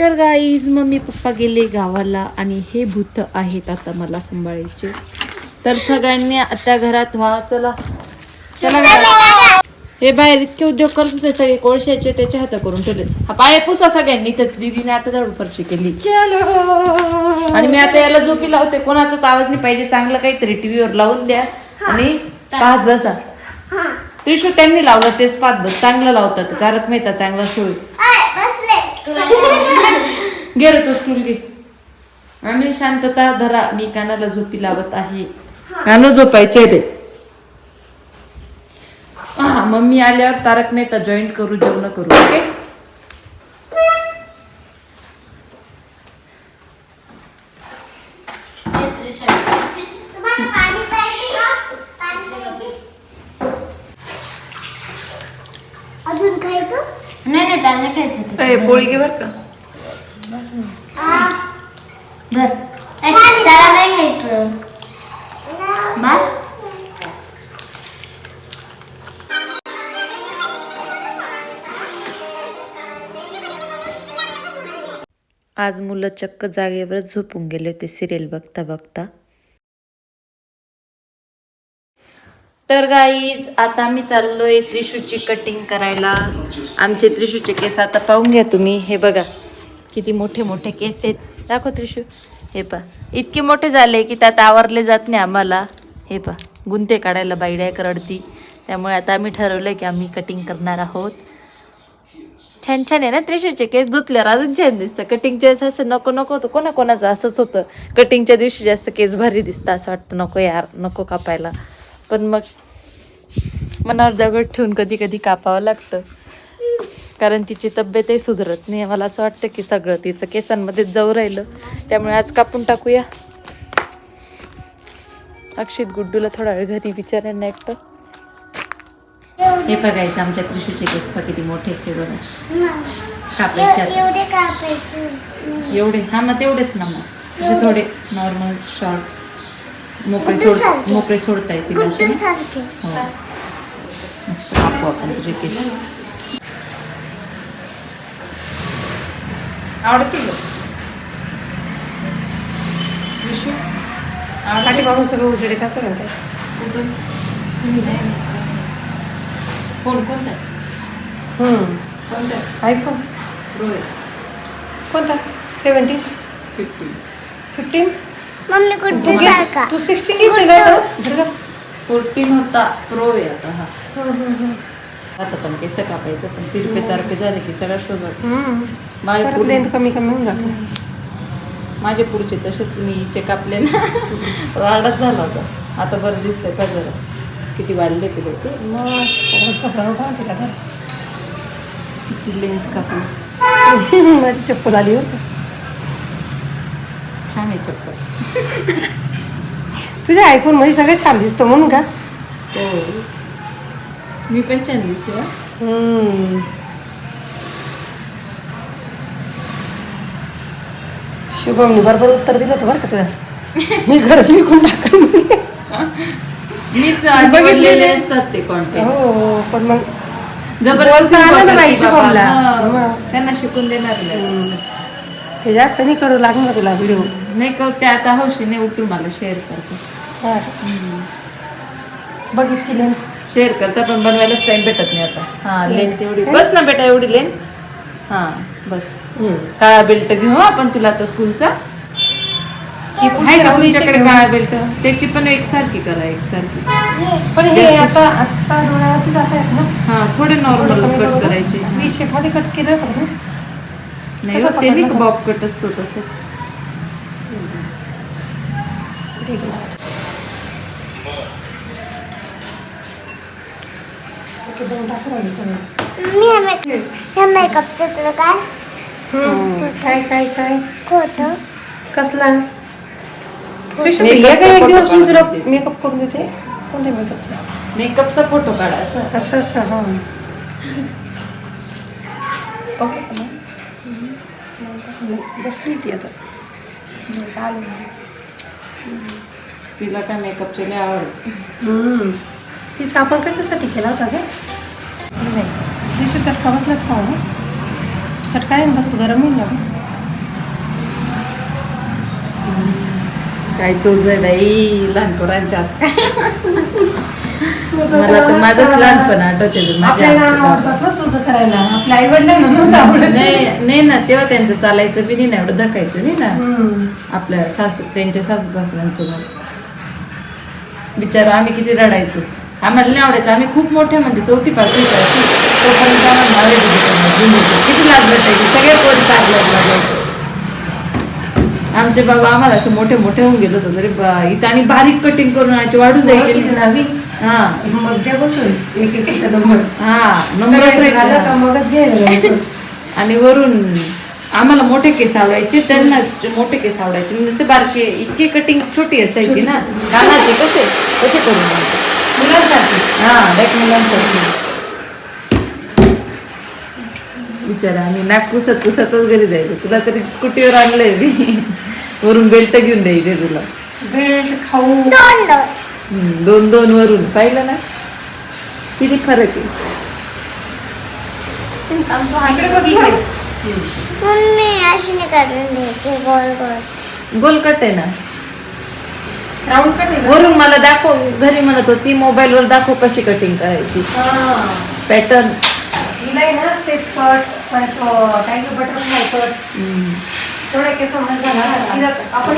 तर guys mummy papa गेले गावाला आणि हे भूत आहेत आता मला सांभाळायचे. तर सगळ्यांनी आता घरात व्हा. चला चला घरात. हे बाहेर इतके उद्योग करत होते सगळे कोळशाचे, त्याचे हात करून ठेवले. हा पाय पुसा सगळ्यांनी. तर दीदीने आता झाडू फरशी केली. आणि मी आता याला झोपी लावते. कोणाचाच आवाज नाही पाहिजे. चांगलं काहीतरी टीव्हीवर लावून द्या आणि पाहत बसा. त्रिशू त्यांनी लावलं तेच पाहत बस. चांगलं लावतात. तारक मेहता चांगला शो आहे. घे रे तो स्टूल घे. आणि शांतता धरा. मी कानाला झोपी लावत आहे. कानं झोपायचे रे. हा मम्मी आल्यावर तारक मेहता जॉईंट करू, जेवण करू. ओके. अजून खायचं नाही त्याला खायचं. पोळी घे बर का. त्याला नाही खायचं बस. आज मुलं चक्क जागेवरच झोपून गेले होते सिरियल बघता बघता. तर गाईज आता मी चाललोय त्रिशूची कटिंग करायला. आमचे त्रिशूचे केस आता पाहून घ्या तुम्ही. हे बघा किती मोठे मोठे केस आहेत. दाखव त्रिशू. हे पा इतके मोठे झाले की त्यात आवरले जात नाही आम्हाला. हे पा गुंते काढायला बाईड्या करडती. त्यामुळे आता आम्ही ठरवलं की आम्ही कटिंग करणार आहोत. छान छान आहे ना त्रिशूचे केस. धुतल्यावर अजून छान दिसतं. कटिंगच्या वेळेस असं नको नको होतं. कोणाकोणाचं असंच होतं. कटिंगच्या दिवशी जास्त केस भारी दिसतं. असं वाटतं नको यार नको कापायला. पण मग मनावर दगड ठेवून कधी कधी कापावं लागतं. कारण तिची तब्येतही सुधारत नाही. मला असं वाटतं की सगळं तिचं केसांमध्येच जाऊ राहिलं. त्यामुळे आज कापून टाकूया. अक्षित गुड्डूला थोडा वेळ घरी विचारायला एकटं. हे बघायचं आमच्या त्रिशूचे केस किती मोठे. हे बघा कापायचे एवढे. हा मग तेवढेच ना. मग असे थोडे नॉर्मल शॉर्ट मोकळे सोडता येतील असे. हो मस्त कापू आपण तुझे केस. आवडतील पाठी पाहून सगळं उजडीत असं म्हणतात. फोन कोणता आहे? कोणता आयफोन प्रो आहे? कोणता 17 15 मम्मी कुठे सारखा तू 16 घेतलेला आहे ना? 14 होता. प्रो आहे आता. हा आता पण केस कापायचं. पण तिरपे तारपे झाले की सगळं शोधत. परत लेंथ कमी कमी होऊन जाते. माझे पुढचे तसेच मी हिचे कापले ना. वाढच झाला होता. आता बरं दिसतंय का जरा. किती वाढले ते ते मग सगळं होता तिला तर. किती लेंथ कापली. माझी चप्पल आली बरं का. छान आहे चप्पल. तुझ्या आयफोन मध्ये सगळं छान दिसतं म्हणून का? हो मी पण छान दिसते. शुभमने बरोबर उत्तर दिलं होतं बरं का तुला. मी घरच विकून टाकून मीच बघितलेले असतात ते कॉन्टेंट. हो पण मग जबरदस्ती आलं ना बाई बोलतात की बाबा, शुभमला. हा, त्यांना शिकून देणार नाही. ते जास्त नाही करू लागणार तुला व्हिडिओ. नाही करते आता हौशीने उठून मला शेअर करते. बघित लेंथ शेअर करता पण बनवायलाच टाइम भेटत नाही आता. हा लेंथ एवढी बस ना बेटा एवढी लेंथ. हा बस. काळा बेल्ट घेऊ आपण तुला आता स्कूलचा. आहे का तुमच्याकडे काळा बेल्ट? त्याची पण एकसारखी करा एकसारखी. पण हे आता डोळ्यावरती जात आहेत ना. हा थोडे नॉर्मल कट करायचे. मी शेपमध्ये कट केलं होतं ना. नाही ते नाही का बॉब कट असतो तसंच. मेकअपचं तुला काय काय काय खोटं कसला एक दिवस मी तुला मेकअप करून देते. कोणत्या मेकअपचा? मेकअपचा फोटो काढा असं असं असं. हा बसली ती आता. तिला काय मेकअपची लय आवड. तिचा आपण कशासाठी केला होता का? नाही चटका बसलाच सांग. चटका आहे बस गरम होईल ना. काय चोच आहे बाई लहान पोरांच्या मला तर माझंच लहानपण आठवते आपल्याला आवडतात ना चोच करायला, आपल्या आई वडिलांना नव्हतं आवडत. नाही ना, तेव्हा त्यांचं चालायचं बी नाही ना, एवढं धकायचं नाही ना आपल्या सासू, त्यांच्या सासू सासऱ्यांसोबत. बिचारा आम्ही किती रडायचो, आम्हाला नाही आवडायचं. आम्ही खूप मोठ्या म्हणजे 4थी 5वी तोपर्यंत आम्हाला किती लाज वाटायची, सगळे पोरी पार्लर लागायचं. आमचे बाबा आम्हाला असे मोठे मोठे होऊन गेलो होतो तरी इथं आणि बारीक कटिंग करून आणायचे, वाढून जायचे नवी हा मग बसून एक एकेचा नंबर नंबर मगच घ्यायला जायचं. आणि वरून आम्हाला मोठे केस आवडायचे, त्यांना मोठे केस आवडायचे, नुसते बारके. इतके कटिंग छोटी असायची ना, कानाचे कसे कसे करून मुलांसाठी. हा डायरेक्ट मुलांसाठी. बिचारा आम्ही नाक पुसत पुसतच घरी जायचो. तुला तरी स्कूटीवर आणलंय मी, वरून बेल्ट घेऊन द्यायचे तुला. बेल्ट खाऊ 2 वरून. पाहिलं ना किती फरक आहे. इकडे बघ इकडे. मम्मी अशी नाही काढून द्यायची, गोल गोल. गोल कट आहे ना, राऊंड कट आहे. वरून मला दाखव. घरी म्हणत होती मोबाईल वर दाखव कशी कटिंग करायची, पॅटर्न. हिला आहे ना स्टेप कट, काय बटरफ्लाय कट, थोडे केस झाला आपण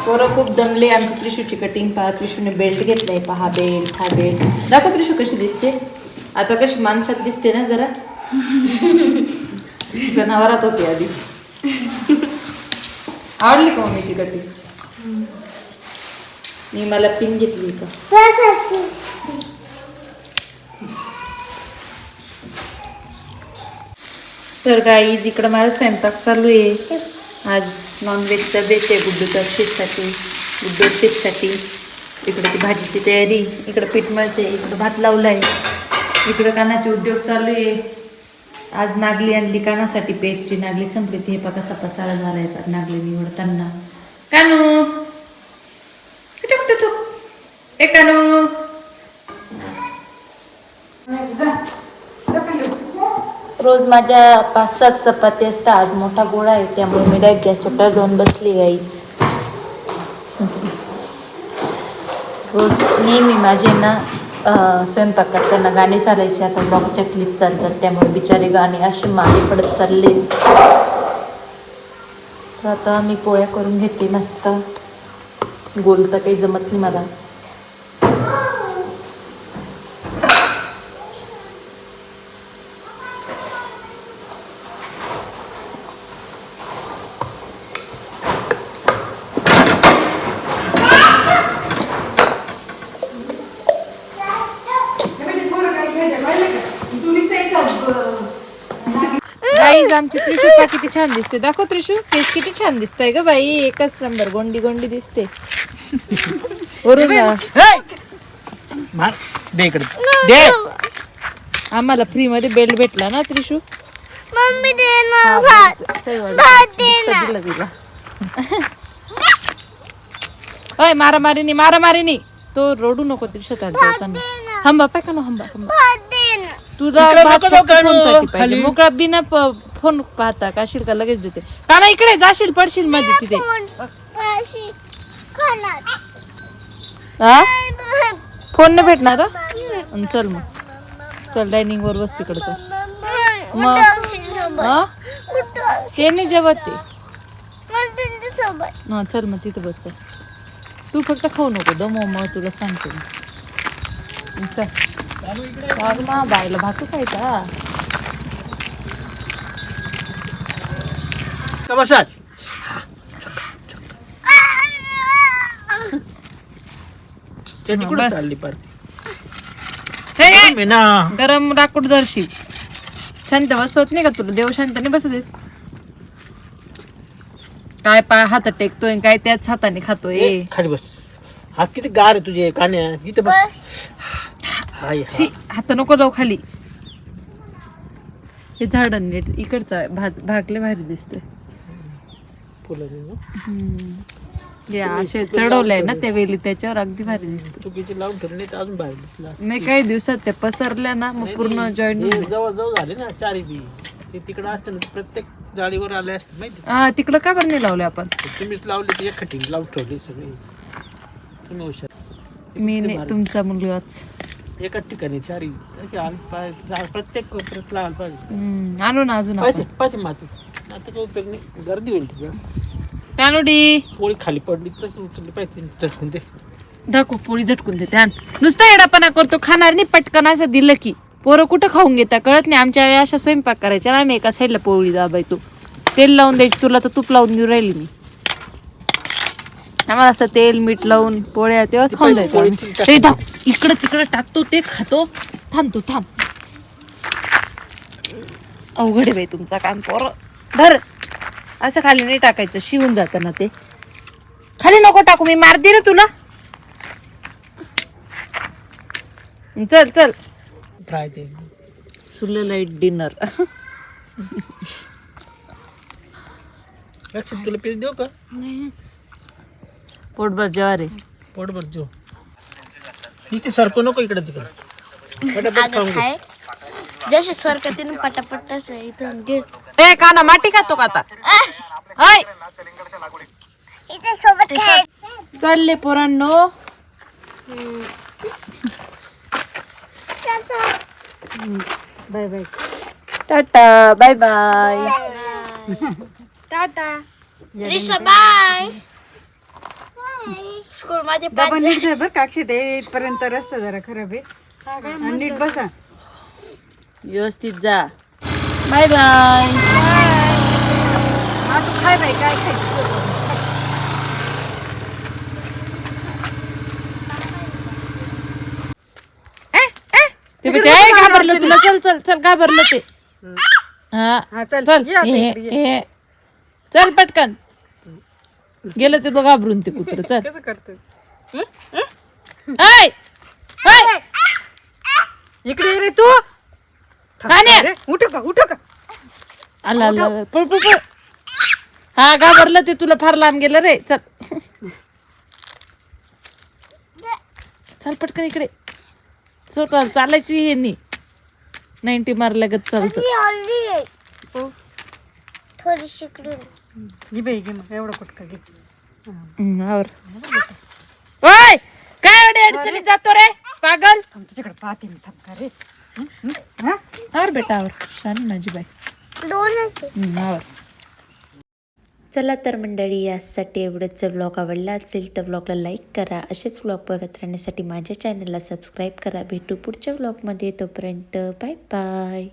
पोरं खूप दमले. आमची त्रिशूची कटिंग पहा. त्रिशूने बेल्ट घेतलाय पहा. बेल्ट, हा बेल्ट दाखव. त्रिशू कशी दिसते आता, कशी माणसात दिसते ना जरा. जनावरात होती आधी. आवडली का मम्मीची कटिंग? मी मला पिन घेतली का. तर गाईज इकडं माझा स्वयंपाक चालू आहे. आज नॉनव्हेजचा बेत आहे गुड्डूचा शीतसाठी, गुड्डू शीतसाठी. इकडं ती भाजीची तयारी, इकडं पीठ मळते, इकडं भात लावलाय, इकडं कानाचे उद्योग चालू आहे. आज नागली आणली कानासाठी, पेजची नागली संपली. ती हे पा कसा पसारा झालाय नागली निवडताना. कानू ए कानू, रोज माझ्या 5-7 चपाती असतात. आज मोठा गोळा आहे त्यामुळे मी डायरेक्ट गॅसवर जाऊन बसली गाईज. रोज नेहमी माझे ना स्वयंपाक करताना गाणी चालायचे. आता ब्लॉगच्या क्लिप चालतात त्यामुळे बिचारे गाणे असे मागे पडत चालले. तर आता मी पोळ्या करून घेते मस्त. गोल तर काही जमत नाही मला. गाईज आमची त्रिशू पा किती छान दिसते. दाखव त्रिशू, केस किती छान दिसतंय ग बाई. एकच नंबर, गोंडी गोंडी दिसते. वरून दे इकडे दे. आम्हाला फ्री मध्ये बेल्ट भेटला ना त्रिशू. मम्मी दे ना भात, भात दे ना. दिला दिला. अय मारामारीनी तो रडू नको त्रिशू. हंबा पाय का ना, हंबा भात दे ना. तुला फोनसाठी पाहिजे. मोकळा बिना फोन पाहता काशील का लगेच देते. काना इकडे जाशील पडशील मध्ये तिथे. अशी खाणार. हा फोन न भेटणार हा? चल मग, चल डायनिंग वर बस तिकडे. तर मग हा ते नाही जेवत ते. हा चल मग तिथं बस. तू फक्त खाऊ नको दमो, मग तुला सांगते मी. चल मा बायला भातू खायचा. कुठं चालली पर गरम लाकूड धरशील. शांत बसवत नाही का तुला? देव शांत नाही बसू देत. काय पाय हातात टेकतोय, काय त्याच हाताने खातोय. खाली बस. हात किती गार आहे तुझे कान्या. इथं बस. हात नको जाऊ खाली. हे झाड नीट इकडचा भागले भारी दिसते. हे असे चढवलंय ना त्या वेळी, त्याच्यावर अगदी भारी दिसते. चुकीचे लावून ठेवले तर अजून भारी दिसला. नाही काही दिवसात त्या पसरल्या ना मग पूर्ण जॉईंट जवळ जवळ झाले ना चारी बी. ते तिकडं असतं ना प्रत्येक जाळीवर आले असते माहिती हा तिकडं का बरं नाही लावले आपण तुम्हीच लावले ते एक कटिंग लावून ठेवली सगळी तुम्ही हुशार मी नाही तुमचा मुलगाच एकाच ठिकाणी चारी असे झाड प्रत्येक कोपऱ्यात लावायला पाहिजे आणू ना अजून आपण. पाहिजे माती आता काही उपयोग नाही गर्दी होईल तिथं कानोडी पोळी खाली पडली तशी उचलली पाहिजे चटकून ते दाखव पोळी झटकून देते आण नुसता येडापणा करतो खाणार नाही पटकन असं दिलं की पोरं कुठं खाऊन घेता कळत नाही आमच्या आई अशा स्वयंपाक करायच्या ना आम्ही एका साईडला पोळी दाबायचो तेल लावून द्यायची तुला तर तूप लावून देऊ राहिली मी आम्हाला असं तेल मीठ लावून पोळ्या तेव्हाच खाऊन द्यायचो आम्ही. ते इकडं तिकडं टाकतो तेच खातो थांबतो थांब अवघड आहे बाई तुमचा काम पोरं धर असं खाली नाही टाकायचं शिवून जातं ना ते खाली नको टाकू मी मारते ना तुला चल चल फ्राय ते सुलं लाईट डिनर लक्षात तुला पीस देऊ का पोटभर जेवार आहे पोटभर जेव नुसते सरको नको इकडे तिकडे पटापट खाऊन घे. जसे सरकतीने पटापट तसं इथून घे ए काना माटी खातो का आता हाय इथे सोबत खाय चालले पोरांनो bye bye tata bye bye tata रिशा बाय स्कूल मध्ये डबा नीट धर बरं काक्षी ते इथपर्यंत रस्ता जरा खराब आहे आणि नीट बसा व्यवस्थित जा बाय बाय हा तू खाय बाई काय खायचं ते बघ, ए, घाबरलं तुला चल चल चल घाबरलं ते हा हा चल चल ये आता हे, इकडे ये. हे. चल पटकन गेलं ते बघ घाबरून ते कुत्र चल कसं करतोस ऐ, ऐ, इकडे ये रे तू कान्या. अरे, उठू का आला आला आला. पळ पळ पळ हा घाबरलं ते तुला फार लांब गेलं रे चल चल पटकन इकडे चल चालायची हे नी 90 मारल्यागत चालतं थोडी शिकडून घे बाई घे मग एवढं कुठका घे आवर ओय काय एवढे अडचणीत जातो रे पागल थांब तुझ्याकडे पाहते मी थांब का रे आवर बेटा आवर शानी माझी बाई दोनच आवर चला तर मंडळी यासाठी एवढंच व्लॉग आवडला असेल तर व्लॉगला लाईक करा असेच व्लॉग बघत राहण्यासाठी माझ्या चॅनलला सबस्क्राईब करा भेटू पुढच्या व्लॉगमध्ये तोपर्यंत बाय बाय